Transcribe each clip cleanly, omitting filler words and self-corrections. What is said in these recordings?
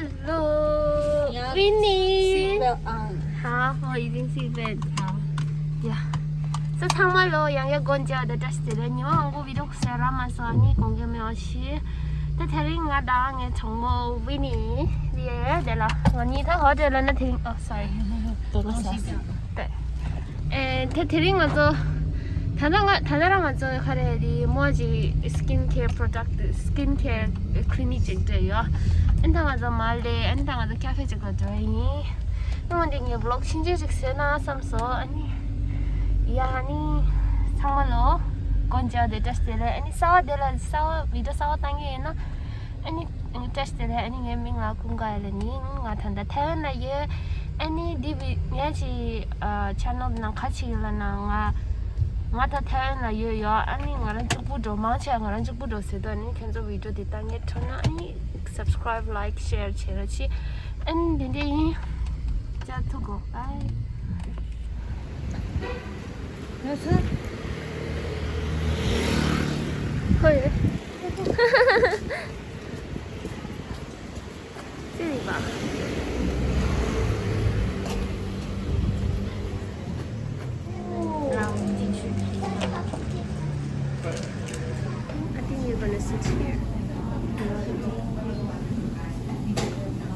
Hello，Winnie。好，我已经seatbelt。好。Ya. So tama lo yang ya gonja ada testile ni wa ngo video sera masa ni kongge me ashi. Ta thari nga da nge chongmo Winnie. Ye de la. Ni ta ho de la na thing. Oh sorry. 对。ta thari nga zo 다다랑 먼저 하래디 뭐지 스킨케어 프로덕트 스킨케어 클리닉 돼요. 엔다 먼저 말래 엔다 먼저 카페 찍어 줘이. 근데 이 블로그 신지식세나 삼서 아니 야니 상말로 건져 데스텔레 아니 사와델라 사와 비디오 사와 땅에나 아니 테스텔레 아니 게밍라 군가엘니 같은데 태어나예 아니 디비 야지 채널 나 같이 일어나가 ngata thana yo yo ani ngaran chupu do ma cha ngaran chupu do se do ni khenzo video di tang ye thona ani subscribe like share chera chi and then ja to go bye yes 会这里吧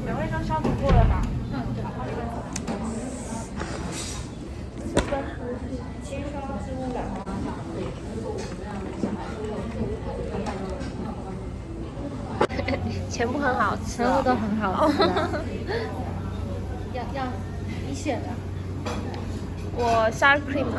两位都消毒过了吧？先刷置物栏。全部很好吃，全部都很好吃。要你选的。我 sour cream 好。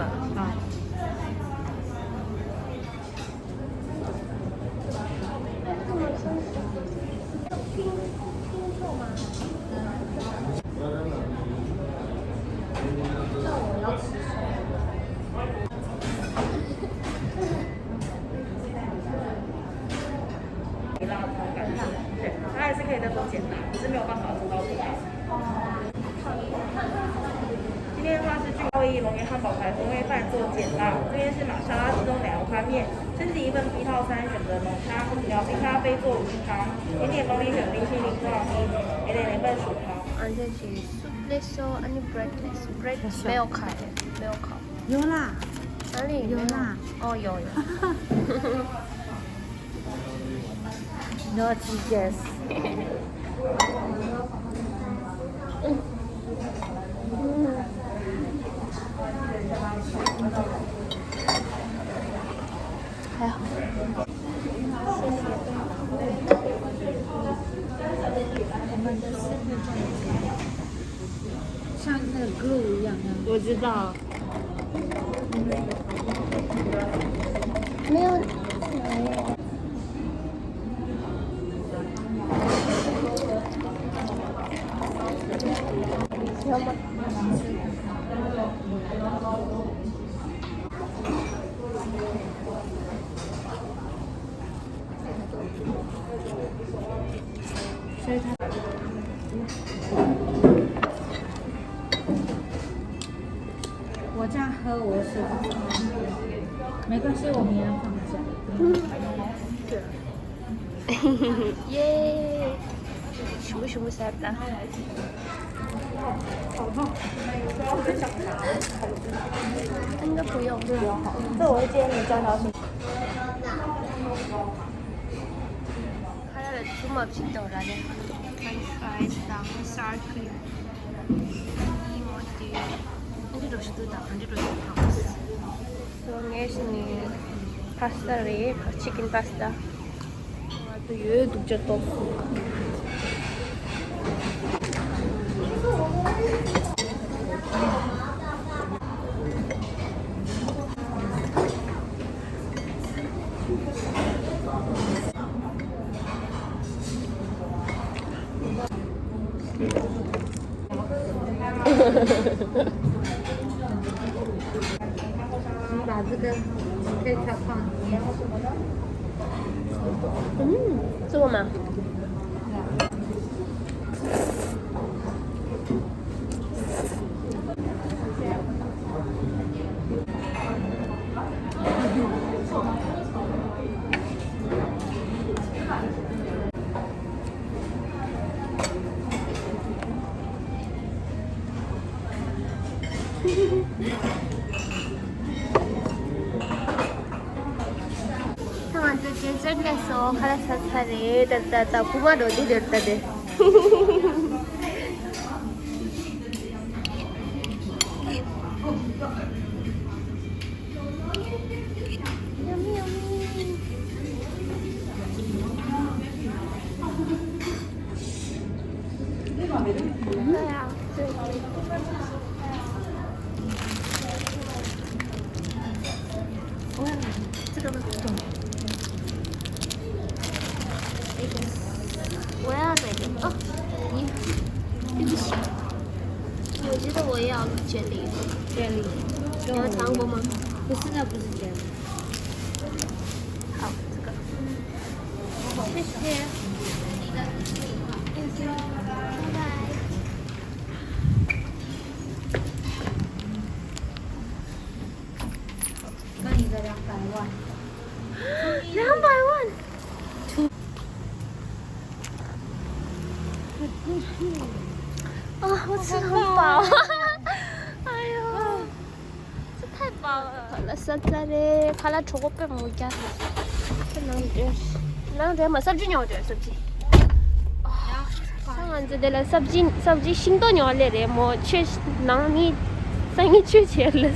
对，它还是可以再做简单，只是没有办法做到不好。今天的话是巨高一龙岩汉堡排风味饭做简辣，这边是玛莎拉自动奶油宽面，升级一份 B 套餐，选择浓汤、聊冰咖啡做无糖，甜点帮你选冰淇淋多少米，给点一份薯条。这是 soupless and breadless，bread 没有烤，没有烤。有啦，哪里有啦？哦，有。Naughty guess。还好。谢谢。我们的是会这样，像那个 glue 一样的。我知道。没有。要吗？所以它。我这样喝我是没关系，我明天放假。耶！全部塞的。好痛！应该不用。这我会建议你教条形。카레를 좀 없이 넣으라네. French fries랑 sour cream. 이 뭐지? 안주로 시도다. 안주로 시도다. So here's the pasta 리 chicken pasta. 또 얘 독자 또.你把这个可以调放里面。这个吗？ 상한테 제절에서 가라사사리 따따따 부마로 어디 됐다대. 뭐야? 这个不懂。我要哪个？哦，你对不起，我觉得我也要卷梨。这里，你要糖果吗？不是，那不是这样。好，这个。谢谢。拜拜。那你的200万。200万。啊，我吃很饱。哎呦，这太饱了。好了，现在嘞，看了초코뼈 먹자. 나는 뭐 सब्जी नहीं होती सब्जी. 상한 데라 सब्जी 신도 नहीं वाले रे मो चे नानी संगी चे चेरले.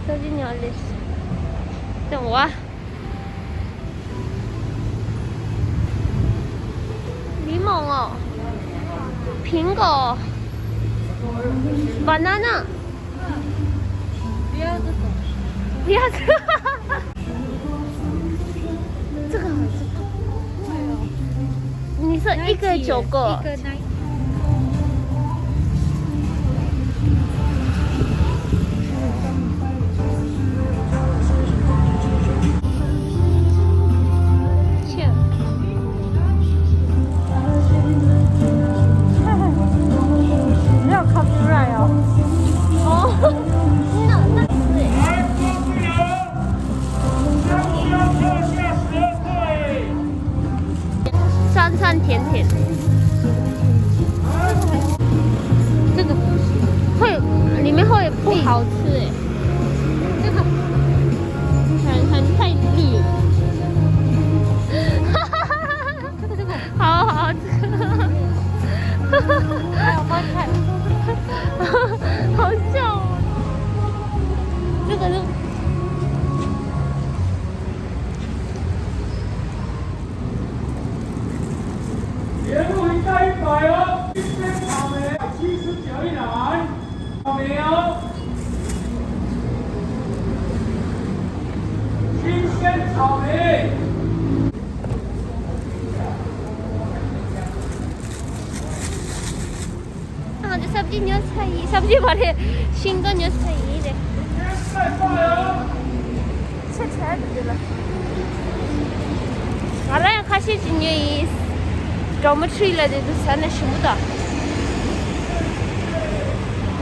सब्जी नहीं वाले. तो वाह. 柠檬哦，苹果 ，banana， 不要这种。不要这个，这个好吃。你说一个9个，一个那。酸酸甜甜，这个会里面会不好吃哎，这个很太绿了，好好吃，好笑哦，这个是。原路一袋100哦，新鲜草莓79一篮，草莓哦，新鲜草莓。हाँ जो सब्जी न्यूज़ चाहिए सब्जी वाले शिंगा न्यूज़ चाहिए दे 알아야 가시 진유이 너무 추일라데도 사는 시무다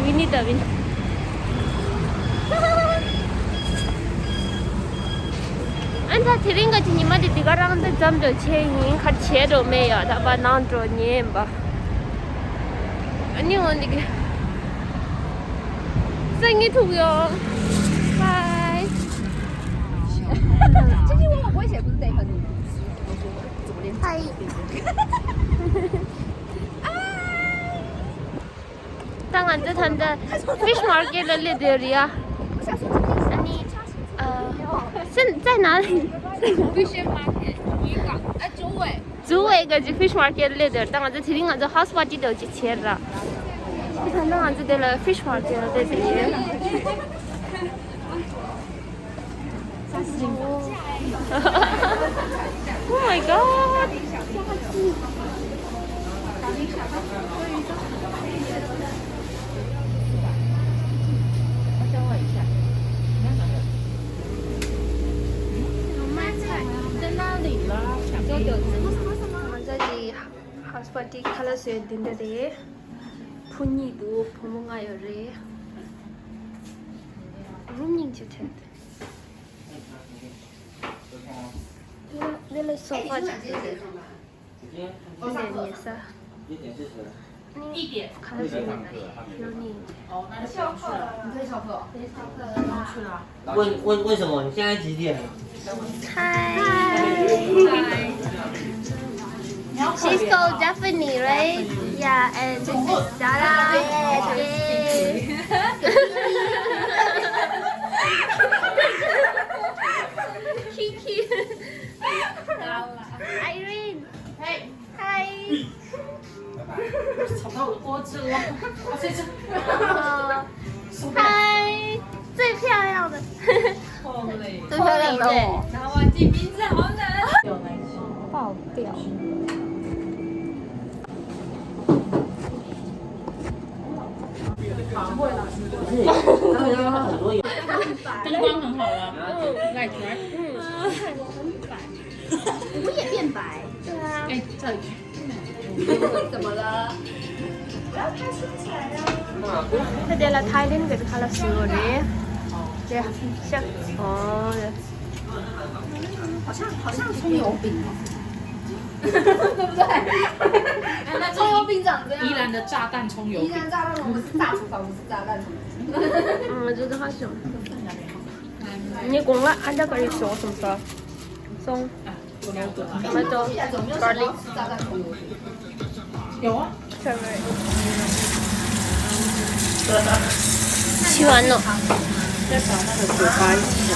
위니다 윈 안타 드링가 지니마데 디가랑데 잠도 체인 같이에도 메야 다바 난도 님바 아니 언니게 생일 투요 바이 这句话我不会写，不是得分。嗨当然这摊的 fish market 的 leader 你在哪里 Fish market 渔港，竹尾个 fish market leader 当然这提定这 house party 都去切了你看当然这的了 fish market 的这些Oh my god 在那里了，就有这里 house party kala se din de phuni du phomunga yo re rooming chute le sofa chute de ne sa 1点。开始有你。哦，那就不用去了。你可以翘课哦。可以翘课了。不用去了。问什么？你现在几点？嗨。 你要 She's so Japanese, right? Yeah, and this is Zara. Yay! Kiki. Irene. Hey， Hi. 吵到我的脖子了。我这次。嗨，最漂亮的，最漂亮的我，拿忘记名字好难。爆掉。灯光很好啊。Light right？ 我也变白。对啊，哎，这里。怎么了？ Tadi lah Thailand kat kalau sore. Ya, siap. Oh, ya. 好像葱油饼哦，对不对？那葱油饼长这样。宜兰的炸弹葱油饼。宜兰炸弹，我们是炸厨房，不是炸弹厨房。这个好像。Ini kung nggak ada curry sauce sama song. Tomato, garlic. 炸弹葱油饼。有啊。吃完了。再把那个嘴巴一下。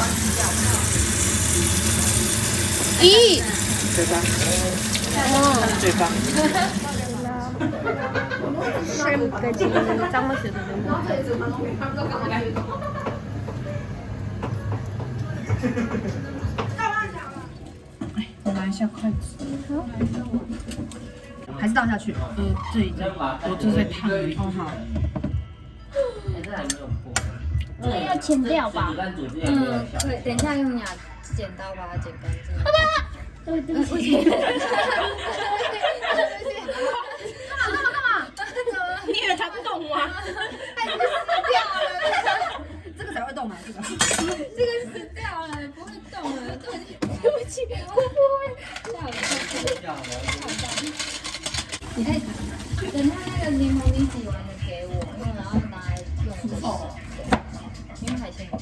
咦？嘴巴。嘴巴。Shrimp gaji, sama sih tu. 这里怎么弄？看不到刚才。我拿一下筷子。还是倒下去？这已经，我这在烫而已。哦好。这还没有破。要剪掉吧？可以，等一下用牙剪刀把它剪干净。对不起。你以为它动吗？这个才会动嘛？这个。这个死掉了，不会动了。对不起，我不会。下午你可以等他那个柠檬你挤完的给我，然后拿来用这个。对，因为海鲜有虫。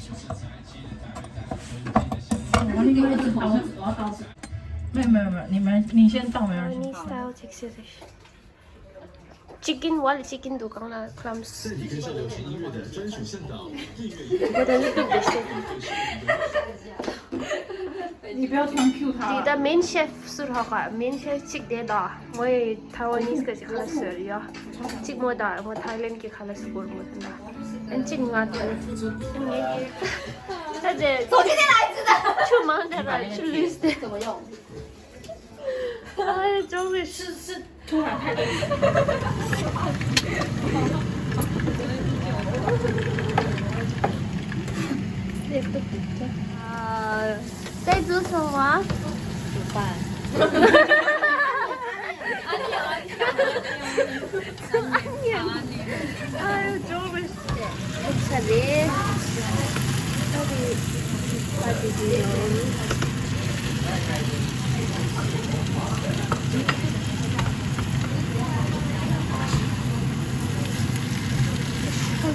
我那个位置好，我要刀子。没有，你先倒，没人 Ini style Texas. Chicken wall chicken tukang na crumbs. 在你跟上流行音乐的专属向导，订阅 What are you doing? 你不要突然 Q 他。 Di main chef suruh ka main chef cik dia dah. Moi Taiwanese ke cik kalas ya. Cik mo dah mo Thailand ke kalas school mo dah. And cik ngat. Saja. 我今天来吃的。去忙的了，去绿色。怎么用？哎，终于是突然太多。在做什么？煮饭。哎呦，终于是。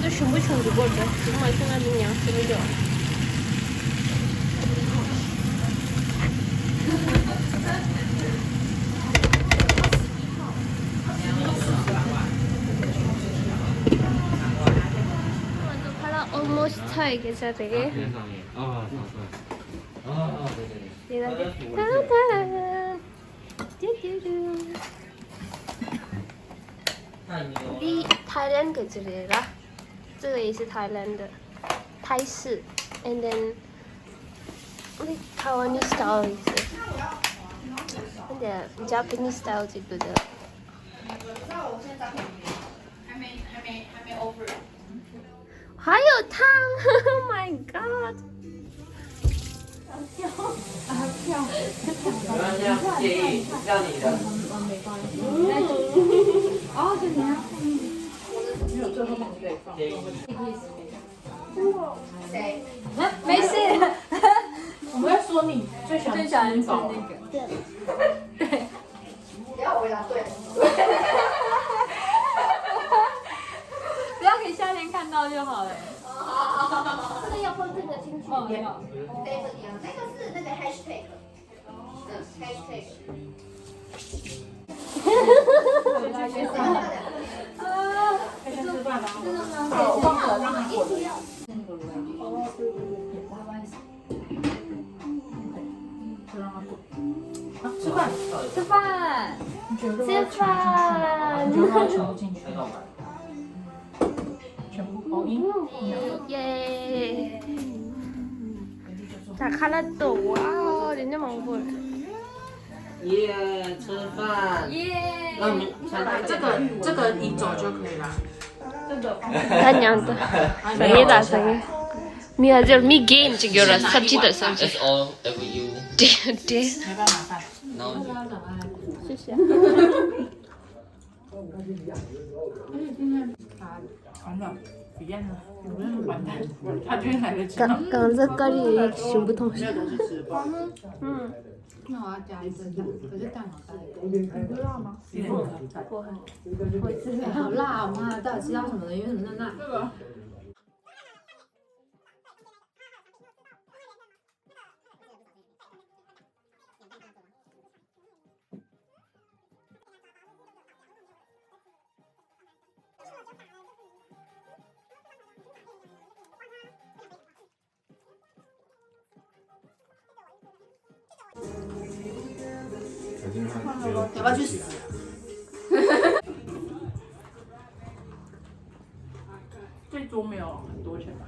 这熊不熊的过着，妈现在明年是不是？almost tight ke sate. 啊，对。哒哒，嘟嘟嘟。B Thailand 给这里了，这个也是 Thailand 的，泰式 ，and then like Taiwanese style 也是，and then Japanese style 这个的。还有汤 ，Oh my god！ 没关系啊，不介意，要你的。哦，对，你要没有最后放对放。谁？没事。我们在说你最喜欢吃那个。对。不要回答对。到就好了。这个要放这个进去。哦，好。这个一样，那个是那个 hashtag，hashtag。先吃饭吧。真的吗？我放了，让他过来。就让他过。啊，吃饭。吃饭。吃饭。你就让他全部进去。全部包音。耶！자 갈라또 와人家芒果。耶，吃饭。耶！那你这个你走就可以了。他娘的，没打声。मी अजर मी गेम ची घेऊन सब्जी तर सब्जी That's all that we you. 对没办法饭。 No. 谢谢。完了，不验了，不是完蛋，他居然来得及。 刚색깔이 전부 통신. 那我要加一份蛋，可是蛋好大一个。你不知道吗？我会吃，好辣！我妈到底吃到什么了？因为什么那辣？这个。要不要去死？这桌没有很多钱吧？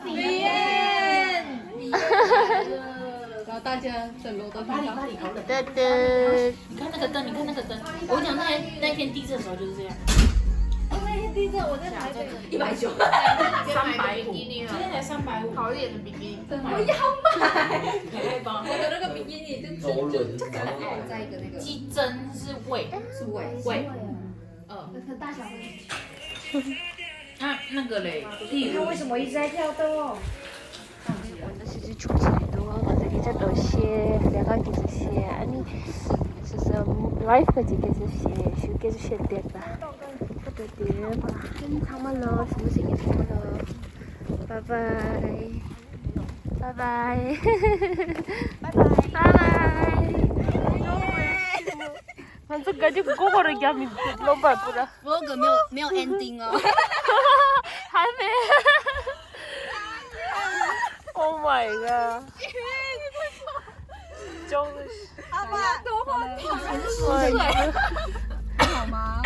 李艳，然后大家整楼都看到。的的。你看那个灯，你看那个灯。我跟你讲，那天地震的时候就是这样。那天地震我在台北，190，350，今天才350。好一点的比基尼，我要买。我的那个比基尼就可爱，再一个那个鸡胗是胃，是尾胃。那大小会。那个嘞，他为什么一直在跳动？ 사실 좋지도 이제 몇 시에 내가 계속 시에 아니 진짜 라이프까지 계속 시에 쉬 계속 시에 됐다. 그때 참말로 무슨 참말로 바이바이 바이바이 바이바이 반짝까지 그거를 얘기하면 너무 바쁘다. vlog 没有 ending 哦。还没。Oh my god！ 真的是。阿爸，多花点。好吗？